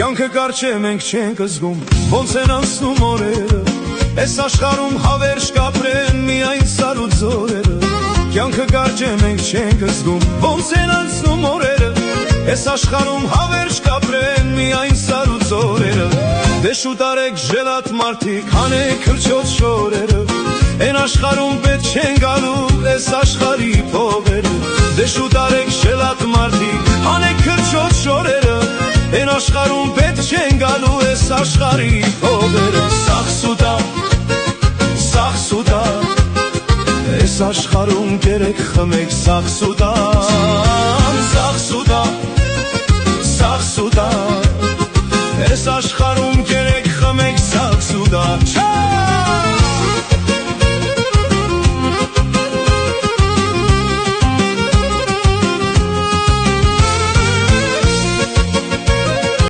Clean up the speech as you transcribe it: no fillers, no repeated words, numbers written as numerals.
Կյանքը կարճ է, մենք չենք զգում, ոնց են անցնում օրերը, այս աշխարհում հավերժ կապրեն միայն սար ու ձորերը։ Կյանքը կարճ է, մենք չենք զգում, ոնց են անցնում օրերը, այս աշխարհում հավերժ կապրեն միայն սար ու ձորերը։ Դե շուտ արեք ժելատ մարդիկ, հանեք քրչոտ շորերը, են աշխարհում պետք չեն գալու այս աշխարհի փողերը։ Դե շուտ արեք ժելատ մարդիկ, հանեք քրչոտ շորերը, են աշխարհում պետք չեն գալու այս աշխարհի փողերը։ Սաղսուտա, այս աշխարհում կերեք խմեք սաղսուտան,